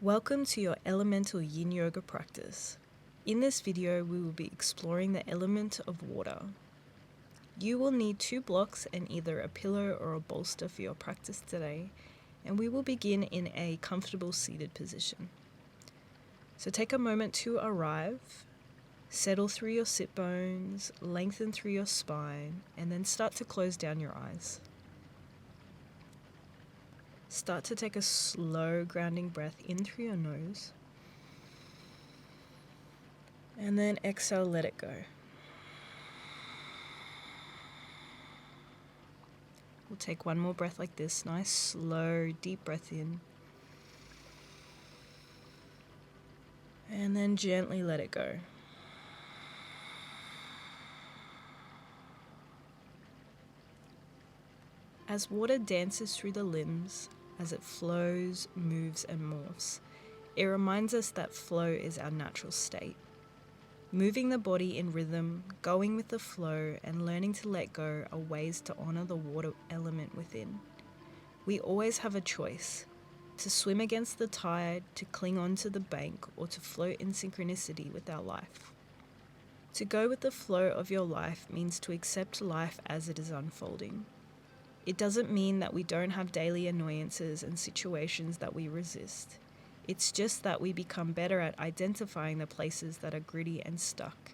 Welcome to your elemental yin yoga practice. In this video, we will be exploring the element of water. You will need 2 blocks and either a pillow or a bolster for your practice today, and we will begin in a comfortable seated position. So take a moment to arrive, settle through your sit bones, lengthen through your spine, and then start to close down your eyes. Start to take a slow grounding breath in through your nose. And then exhale, let it go. We'll take one more breath like this. Nice, slow, deep breath in. And then gently let it go. As water dances through the limbs, as it flows, moves, and morphs, it reminds us that flow is our natural state. Moving the body in rhythm, going with the flow, and learning to let go are ways to honor the water element within. We always have a choice: to swim against the tide, to cling onto the bank, or to float in synchronicity with our life. To go with the flow of your life means to accept life as it is unfolding. It doesn't mean that we don't have daily annoyances and situations that we resist. It's just that we become better at identifying the places that are gritty and stuck.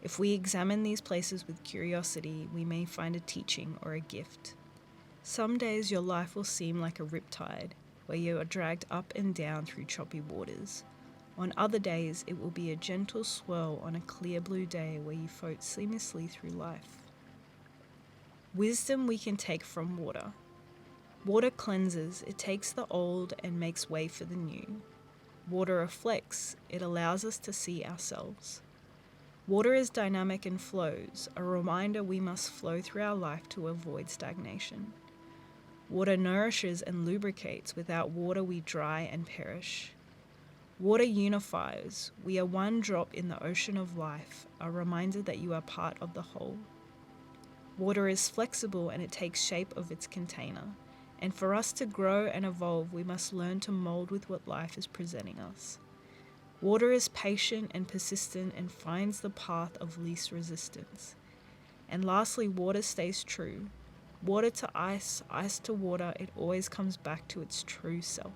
If we examine these places with curiosity, we may find a teaching or a gift. Some days your life will seem like a riptide, where you are dragged up and down through choppy waters. On other days, it will be a gentle swirl on a clear blue day where you float seamlessly through life. Wisdom we can take from water. Water cleanses, it takes the old and makes way for the new. Water reflects, it allows us to see ourselves. Water is dynamic and flows, a reminder we must flow through our life to avoid stagnation. Water nourishes and lubricates, without water we dry and perish. Water unifies, we are one drop in the ocean of life, a reminder that you are part of the whole. Water is flexible and it takes shape of its container. And for us to grow and evolve, we must learn to mold with what life is presenting us. Water is patient and persistent and finds the path of least resistance. And lastly, water stays true. Water to ice, ice to water, it always comes back to its true self.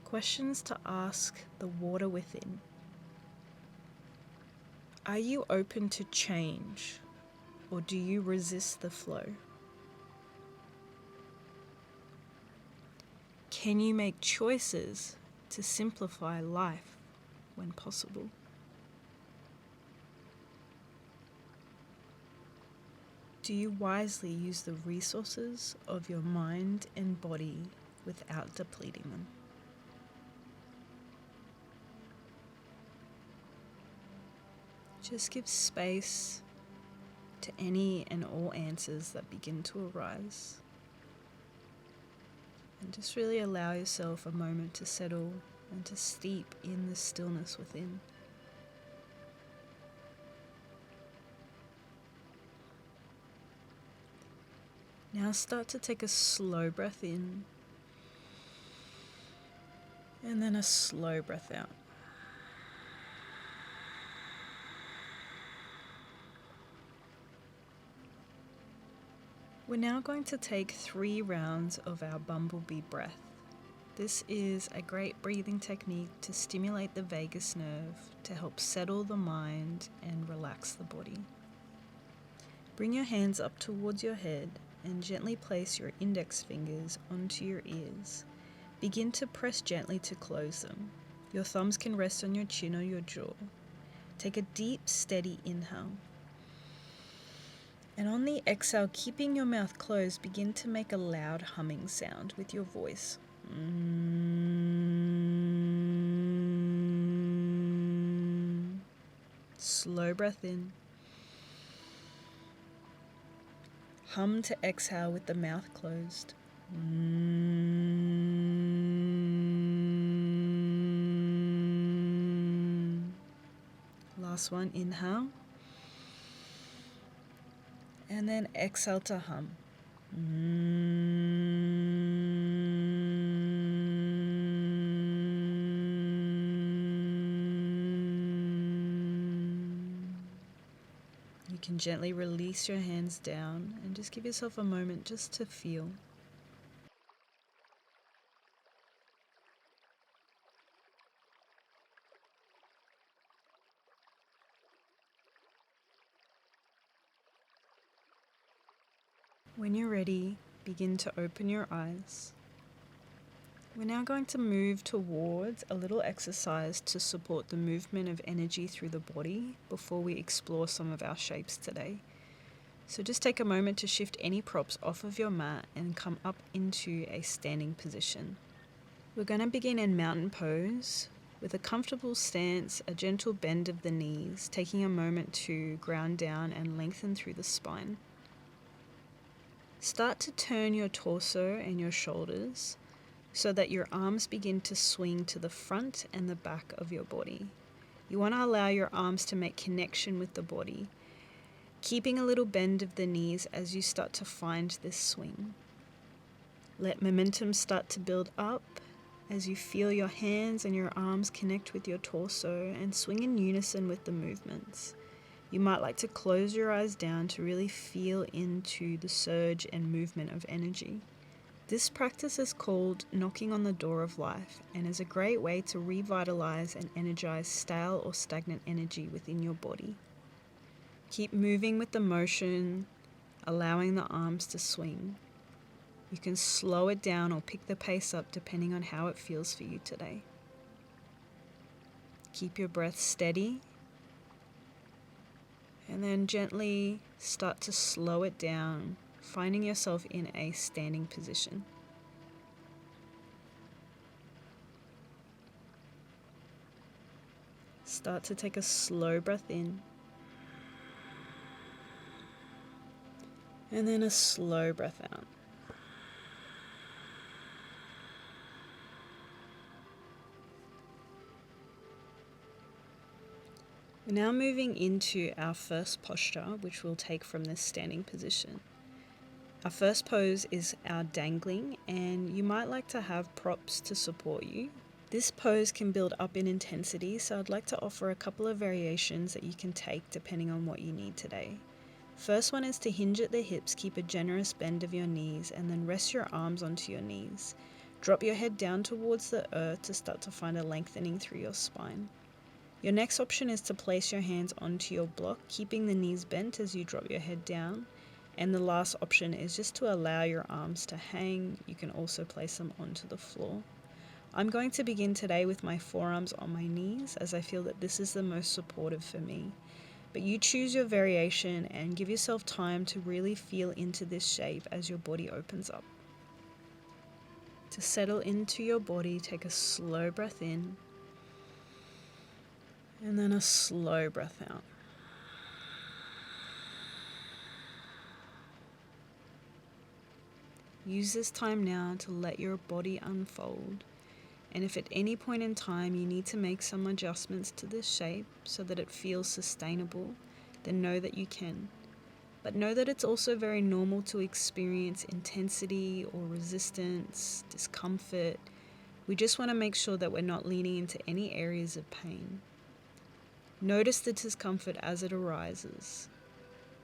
Questions to ask the water within. Are you open to change, or do you resist the flow? Can you make choices to simplify life when possible? Do you wisely use the resources of your mind and body without depleting them? Just give space to any and all answers that begin to arise. And just really allow yourself a moment to settle and to steep in the stillness within. Now start to take a slow breath in and then a slow breath out. We're now going to take 3 rounds of our bumblebee breath. This is a great breathing technique to stimulate the vagus nerve, to help settle the mind and relax the body. Bring your hands up towards your head and gently place your index fingers onto your ears. Begin to press gently to close them. Your thumbs can rest on your chin or your jaw. Take a deep, steady inhale. And on the exhale, keeping your mouth closed, begin to make a loud humming sound with your voice. Slow breath in. Hum to exhale with the mouth closed. Last one, inhale. And then exhale to hum. You can gently release your hands down and just give yourself a moment just to feel. When you're ready, begin to open your eyes. We're now going to move towards a little exercise to support the movement of energy through the body before we explore some of our shapes today. So just take a moment to shift any props off of your mat and come up into a standing position. We're going to begin in mountain pose with a comfortable stance, a gentle bend of the knees, taking a moment to ground down and lengthen through the spine. Start to turn your torso and your shoulders so that your arms begin to swing to the front and the back of your body. You want to allow your arms to make connection with the body, keeping a little bend of the knees as you start to find this swing. Let momentum start to build up as you feel your hands and your arms connect with your torso and swing in unison with the movements. You might like to close your eyes down to really feel into the surge and movement of energy. This practice is called knocking on the door of life and is a great way to revitalize and energize stale or stagnant energy within your body. Keep moving with the motion, allowing the arms to swing. You can slow it down or pick the pace up depending on how it feels for you today. Keep your breath steady and then gently start to slow it down, finding yourself in a standing position. Start to take a slow breath in and then a slow breath out. We're now moving into our first posture, which we'll take from this standing position. Our first pose is our dangling, and you might like to have props to support you. This pose can build up in intensity, so I'd like to offer a couple of variations that you can take depending on what you need today. First one is to hinge at the hips, keep a generous bend of your knees, and then rest your arms onto your knees. Drop your head down towards the earth to start to find a lengthening through your spine. Your next option is to place your hands onto your block, keeping the knees bent as you drop your head down. And the last option is just to allow your arms to hang. You can also place them onto the floor. I'm going to begin today with my forearms on my knees as I feel that this is the most supportive for me. But you choose your variation and give yourself time to really feel into this shape as your body opens up. To settle into your body, take a slow breath in and then a slow breath out. Use this time now to let your body unfold, and if at any point in time you need to make some adjustments to this shape so that it feels sustainable, then know that you can. But know that it's also very normal to experience intensity or resistance, discomfort. We just want to make sure that we're not leaning into any areas of pain. Notice the discomfort as it arises,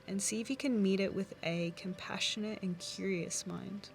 and see if you can meet it with a compassionate and curious mind.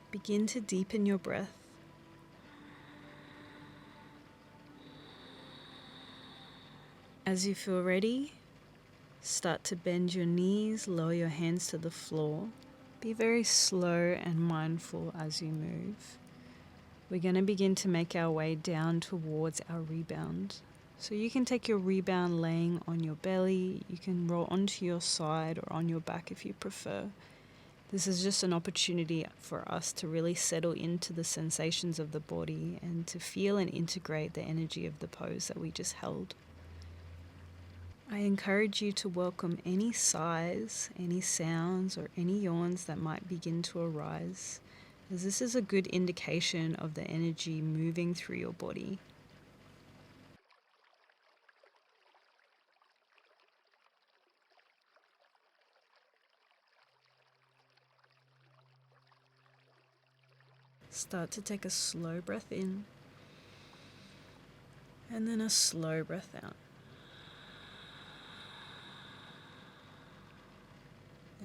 Begin to deepen your breath. As you feel ready, Start to bend your knees, lower your hands to the floor. Be very slow and mindful as you move. We're going to begin to make our way down towards our rebound. So you can take your rebound laying on your belly, you can roll onto your side or on your back if you prefer. This is just an opportunity for us to really settle into the sensations of the body and to feel and integrate the energy of the pose that we just held. I encourage you to welcome any sighs, any sounds, or any yawns that might begin to arise, as this is a good indication of the energy moving through your body. Start to take a slow breath in, and then a slow breath out.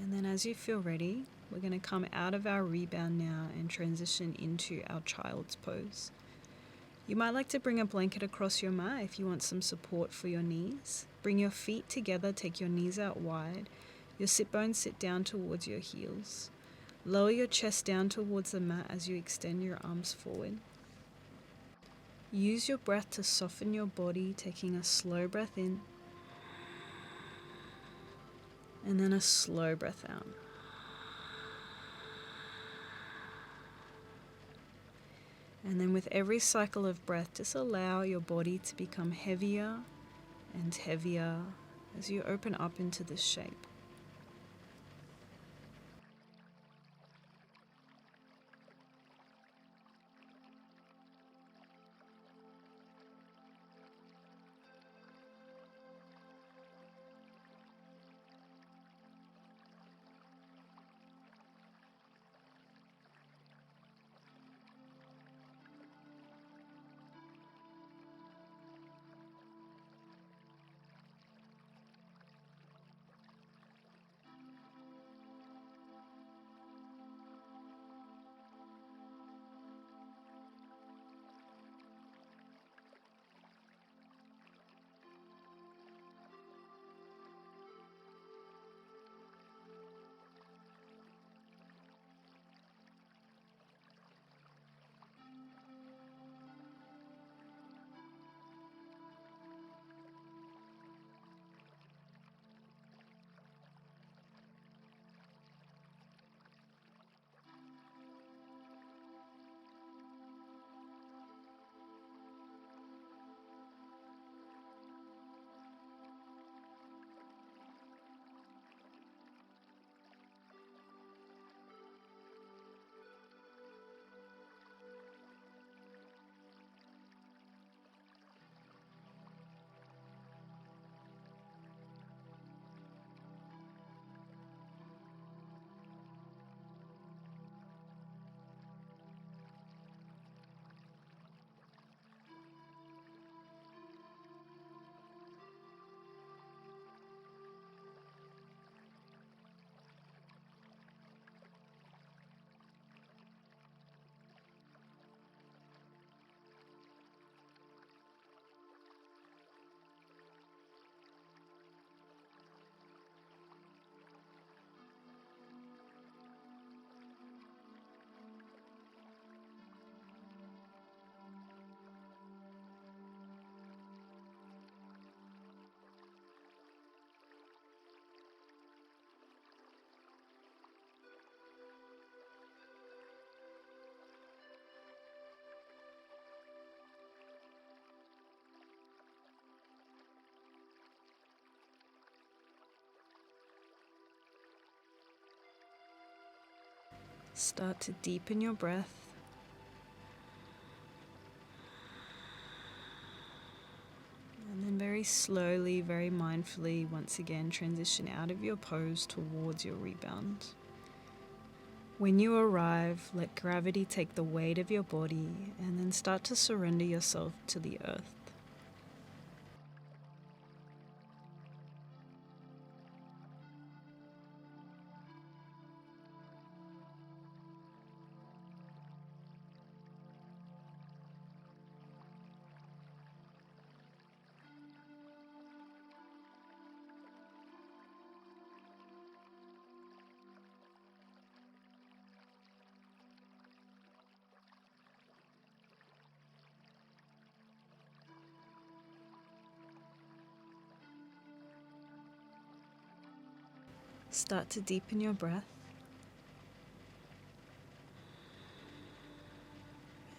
And then as you feel ready, we're going to come out of our rebound now and transition into our child's pose. You might like to bring a blanket across your mat if you want some support for your knees. Bring your feet together, take your knees out wide. Your sit bones sit down towards your heels. Lower your chest down towards the mat as you extend your arms forward. Use your breath to soften your body, taking a slow breath in and then a slow breath out. And then with every cycle of breath, just allow your body to become heavier and heavier as you open up into this shape. Start to deepen your breath. And then very slowly, very mindfully, once again, transition out of your pose towards your rebound. When you arrive, let gravity take the weight of your body and then start to surrender yourself to the earth. Start to deepen your breath.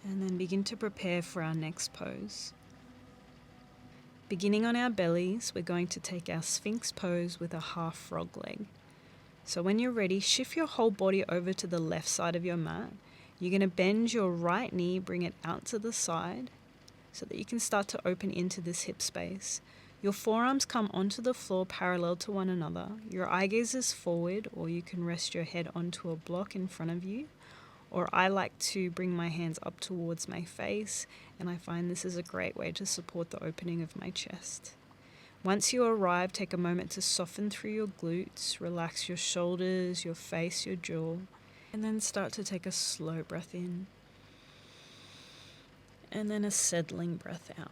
And then begin to prepare for our next pose. Beginning on our bellies, we're going to take our Sphinx pose with a half frog leg. So when you're ready, shift your whole body over to the left side of your mat. You're going to bend your right knee, bring it out to the side so that you can start to open into this hip space. Your forearms come onto the floor parallel to one another. Your eye gaze is forward, or you can rest your head onto a block in front of you. Or I like to bring my hands up towards my face, and I find this is a great way to support the opening of my chest. Once you arrive, take a moment to soften through your glutes, relax your shoulders, your face, your jaw, and then start to take a slow breath in, and then a settling breath out.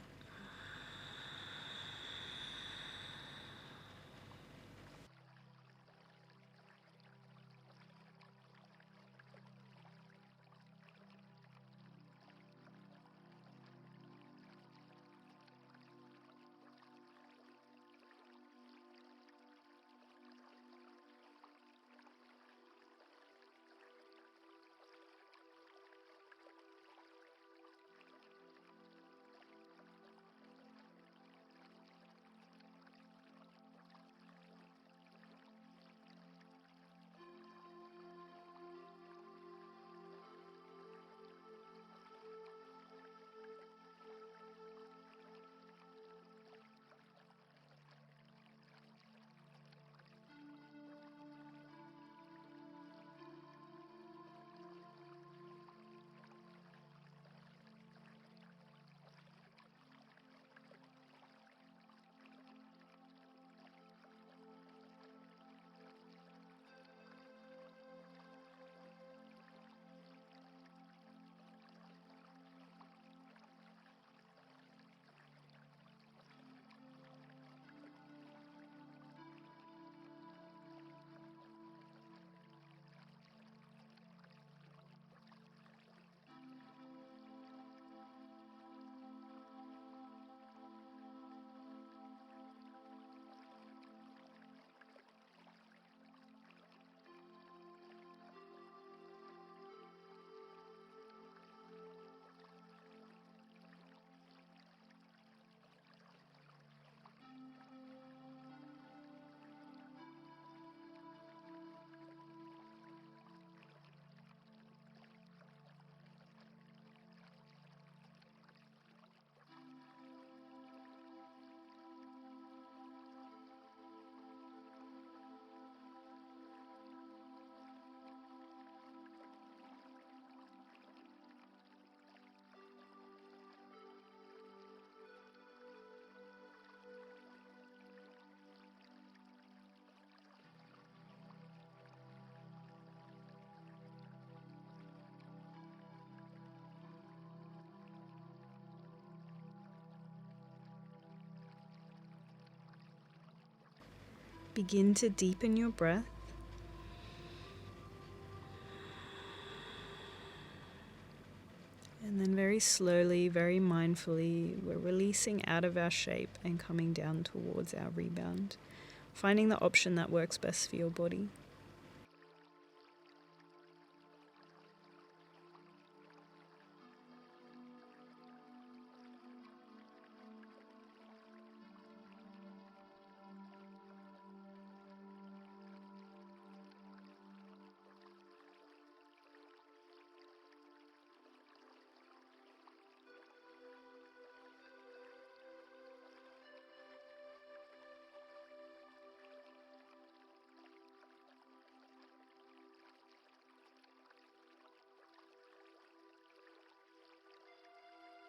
Begin to deepen your breath. And then very slowly, very mindfully, we're releasing out of our shape and coming down towards our rebound, finding the option that works best for your body.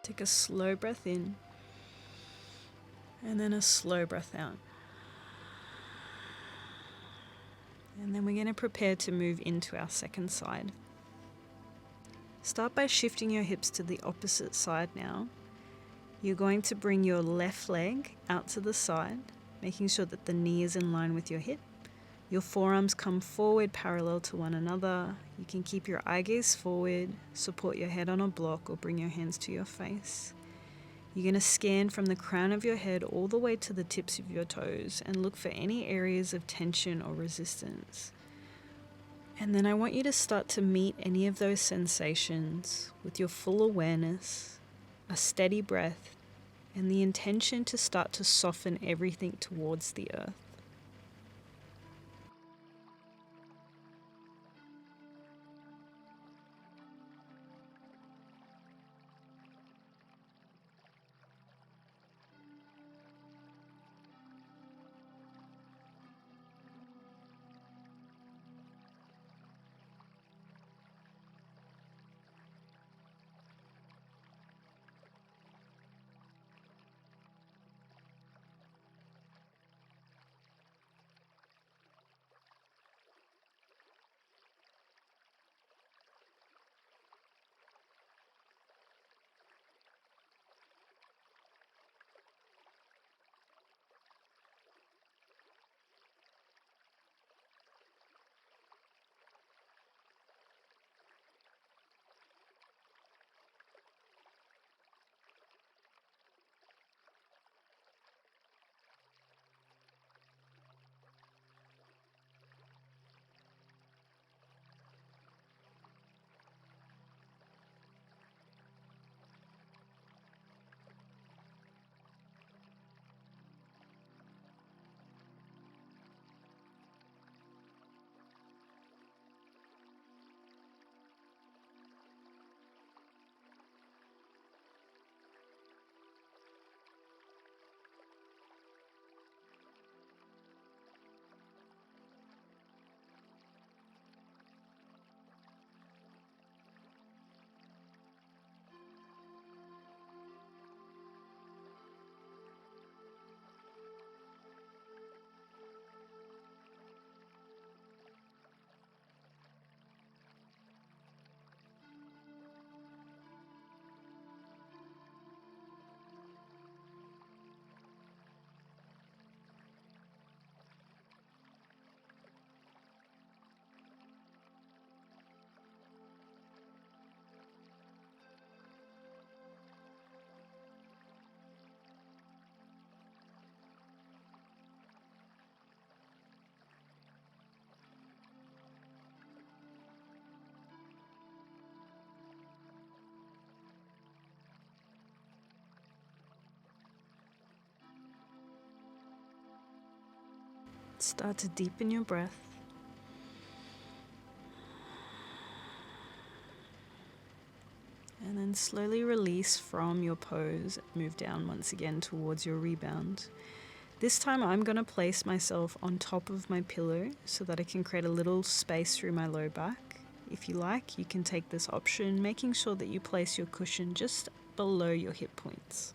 Take a slow breath in, and then a slow breath out. And then we're going to prepare to move into our second side. Start by shifting your hips to the opposite side now. You're going to bring your left leg out to the side, making sure that the knee is in line with your hip. Your forearms come forward parallel to one another. You can keep your eye gaze forward, support your head on a block, or bring your hands to your face. You're going to scan from the crown of your head all the way to the tips of your toes and look for any areas of tension or resistance. And then I want you to start to meet any of those sensations with your full awareness, a steady breath, and the intention to start to soften everything towards the earth. Start to deepen your breath. And then slowly release from your pose. Move down once again towards your rebound. This time I'm going to place myself on top of my pillow so that I can create a little space through my low back. If you like, you can take this option, making sure that you place your cushion just below your hip points.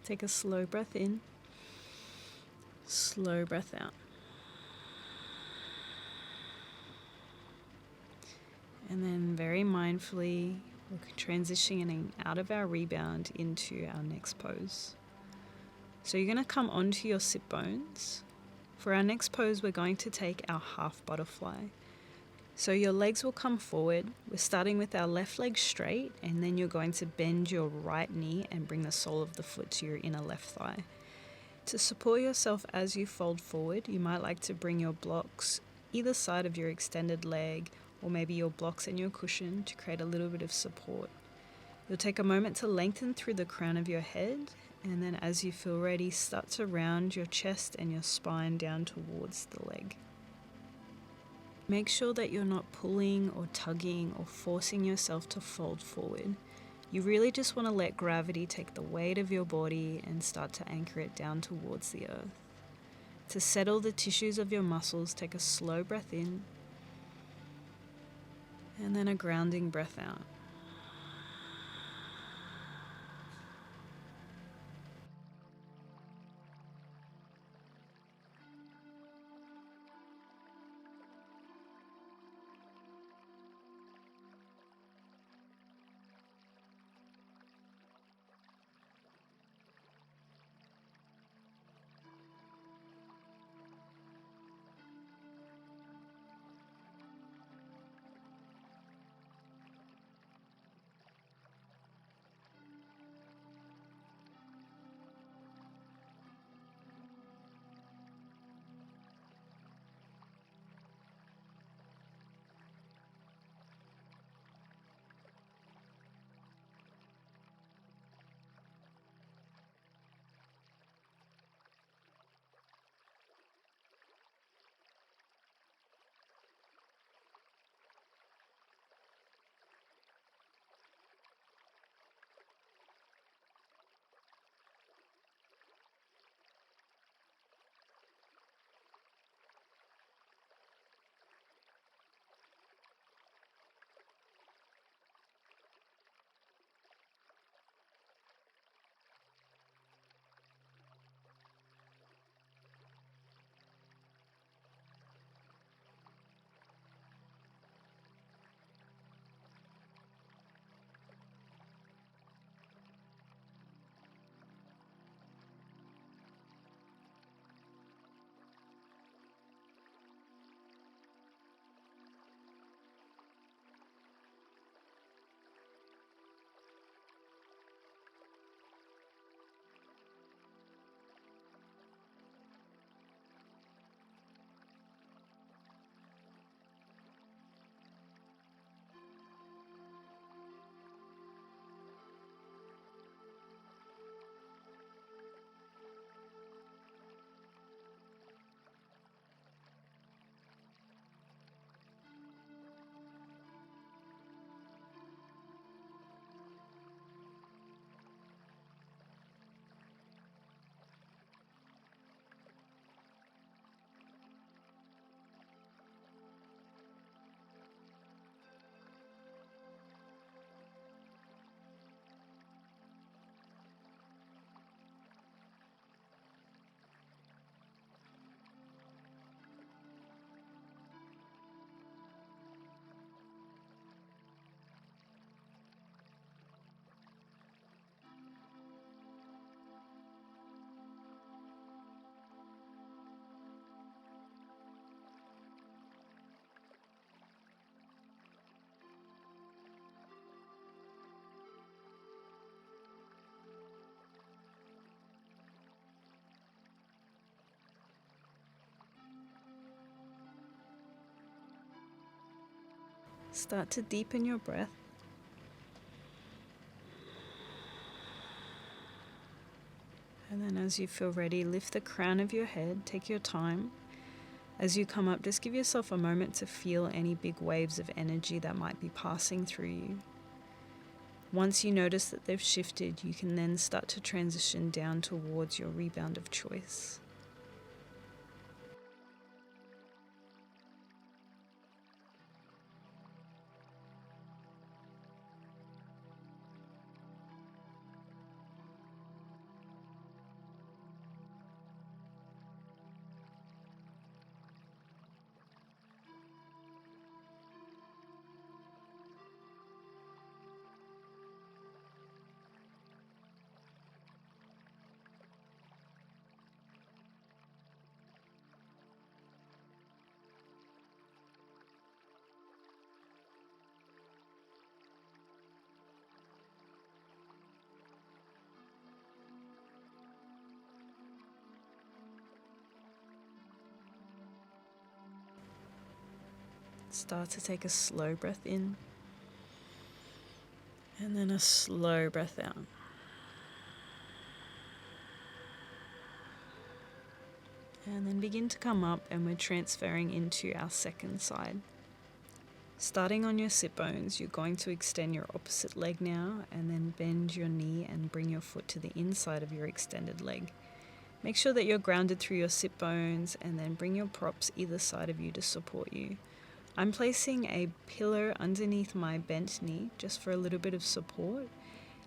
Take a slow breath in, slow breath out. And then very mindfully, we're transitioning out of our rebound into our next pose. So you're going to come onto your sit bones. For our next pose, we're going to take our half butterfly. So your legs will come forward. We're starting with our left leg straight, and then you're going to bend your right knee and bring the sole of the foot to your inner left thigh. To support yourself as you fold forward, you might like to bring your blocks either side of your extended leg, or maybe your blocks and your cushion to create a little bit of support. You'll take a moment to lengthen through the crown of your head, and then as you feel ready, start to round your chest and your spine down towards the leg. Make sure that you're not pulling or tugging or forcing yourself to fold forward. You really just want to let gravity take the weight of your body and start to anchor it down towards the earth. To settle the tissues of your muscles, take a slow breath in and then a grounding breath out. Start to deepen your breath. And then as you feel ready, lift the crown of your head, take your time. As you come up, just give yourself a moment to feel any big waves of energy that might be passing through you. Once you notice that they've shifted, you can then start to transition down towards your rebound of choice. Start to take a slow breath in and then a slow breath out. And then begin to come up, and we're transferring into our second side. Starting on your sit bones, you're going to extend your opposite leg now, and then bend your knee and bring your foot to the inside of your extended leg. Make sure that you're grounded through your sit bones, and then bring your props either side of you to support you. I'm placing a pillow underneath my bent knee just for a little bit of support.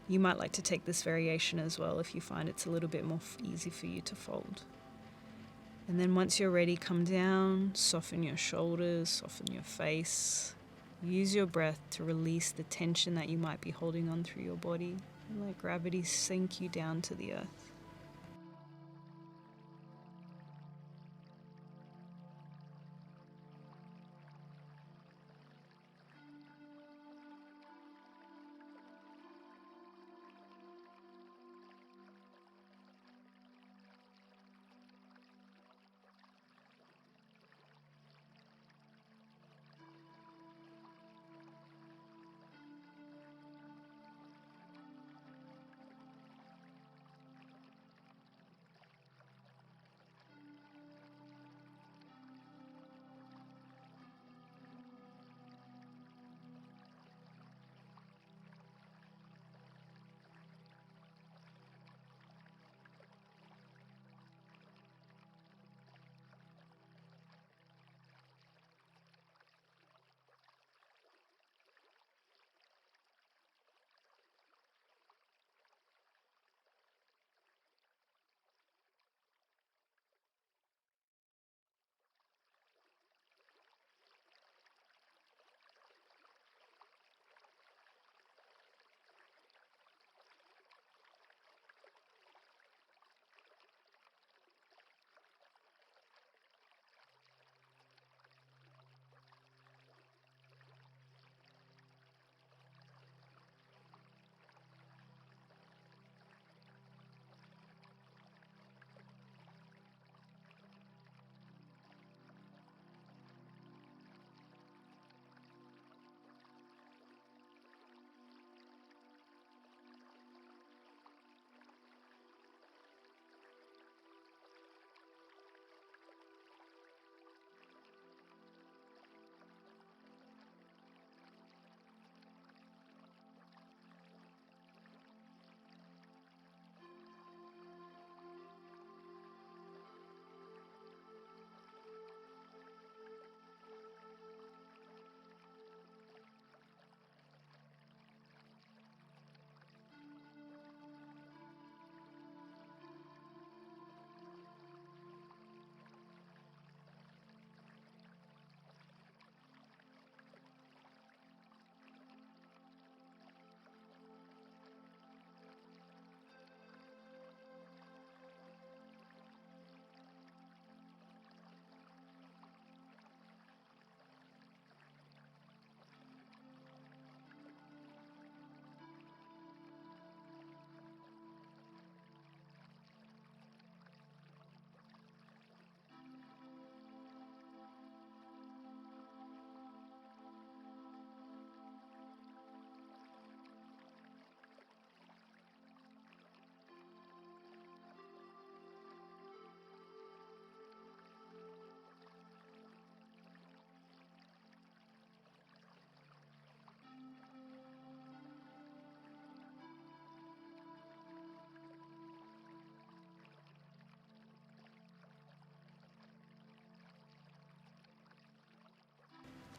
You might like to take this variation as well if you find it's a little bit more easy for you to fold. And then once you're ready, come down, soften your shoulders, soften your face. Use your breath to release the tension that you might be holding on through your body, and let gravity sink you down to the earth.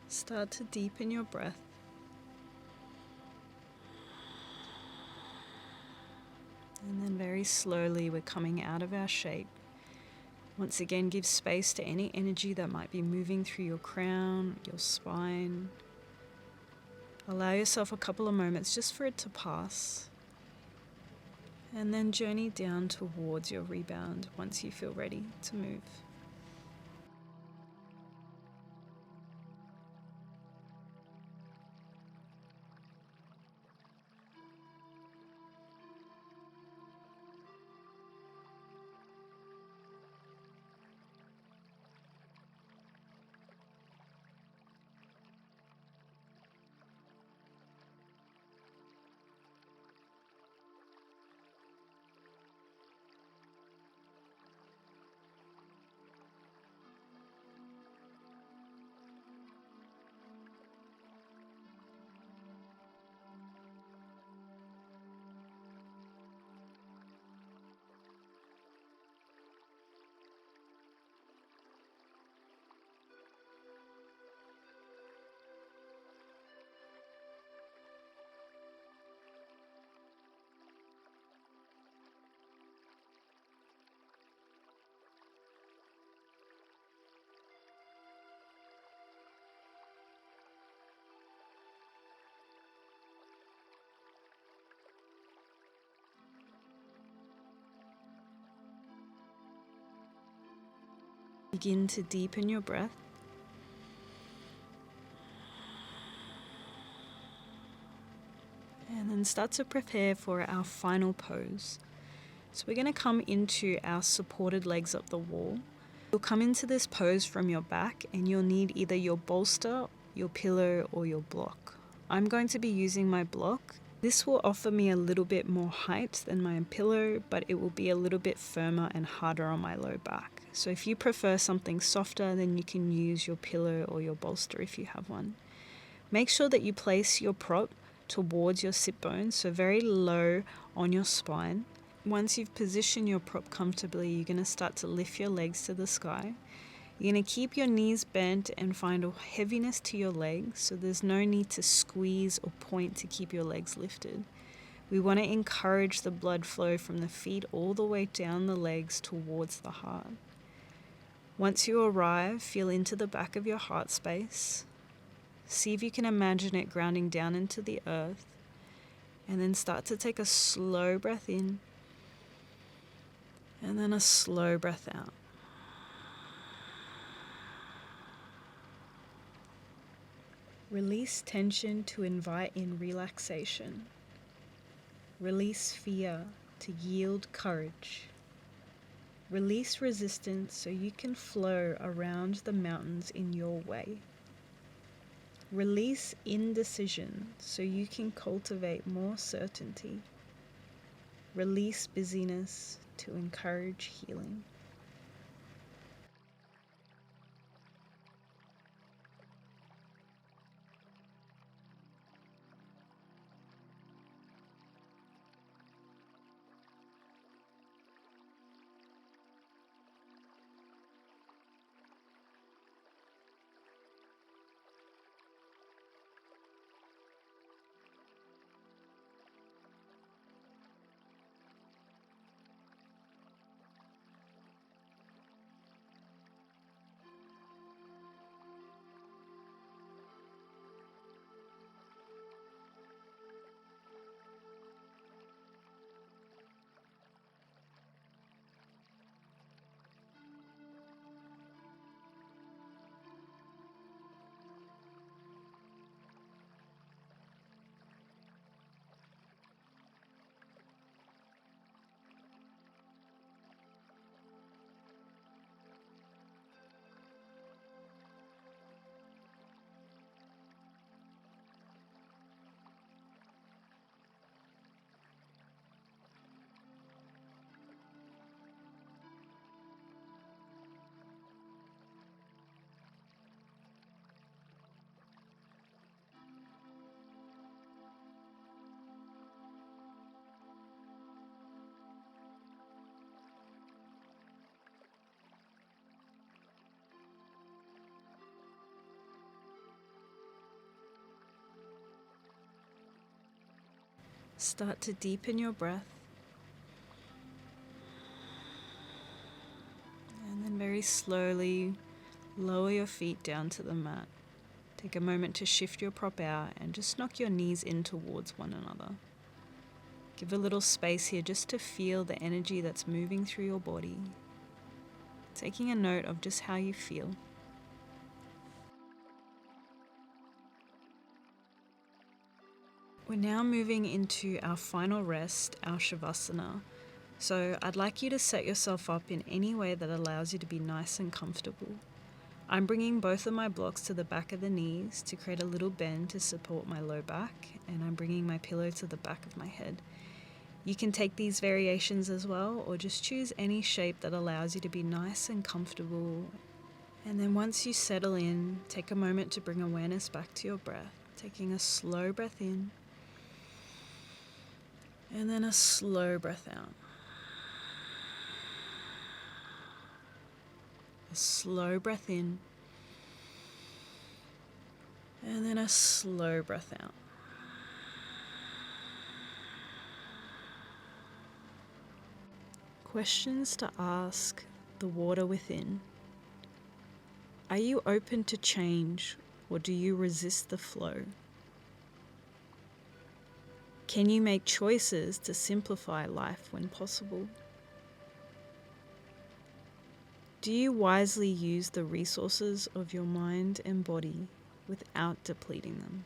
Start to deepen your breath. And then very slowly we're coming out of our shape. Once again, give space to any energy that might be moving through your crown, your spine. Allow yourself a couple of moments just for it to pass. And then journey down towards your rebound once you feel ready to move. Begin to deepen your breath. And then start to prepare for our final pose. So we're going to come into our supported legs up the wall. You'll come into this pose from your back and you'll need either your bolster, your pillow, or your block. I'm going to be using my block. This will offer me a little bit more height than my pillow, but it will be a little bit firmer and harder on my low back. So if you prefer something softer, then you can use your pillow or your bolster if you have one. Make sure that you place your prop towards your sit bone, so very low on your spine. Once you've positioned your prop comfortably, you're going to start to lift your legs to the sky. You're going to keep your knees bent and find a heaviness to your legs, so there's no need to squeeze or point to keep your legs lifted. We want to encourage the blood flow from the feet all the way down the legs towards the heart. Once you arrive, feel into the back of your heart space. See if you can imagine it grounding down into the earth, and then start to take a slow breath in and then a slow breath out. Release tension to invite in relaxation. Release fear to yield courage. Release resistance so you can flow around the mountains in your way. Release indecision so you can cultivate more certainty. Release busyness to encourage healing. Start to deepen your breath, and then very slowly lower your feet down to the mat. Take a moment to shift your prop out and just knock your knees in towards one another. Give a little space here just to feel the energy that's moving through your body, taking a note of just how you feel. We're now moving into our final rest, our Shavasana. So I'd like you to set yourself up in any way that allows you to be nice and comfortable. I'm bringing both of my blocks to the back of the knees to create a little bend to support my low back, and I'm bringing my pillow to the back of my head. You can take these variations as well, or just choose any shape that allows you to be nice and comfortable. And then once you settle in, take a moment to bring awareness back to your breath, taking a slow breath in, and then a slow breath out. A slow breath in, and then a slow breath out. Questions to ask the water within. Are you open to change, or do you resist the flow? Can you make choices to simplify life when possible? Do you wisely use the resources of your mind and body without depleting them?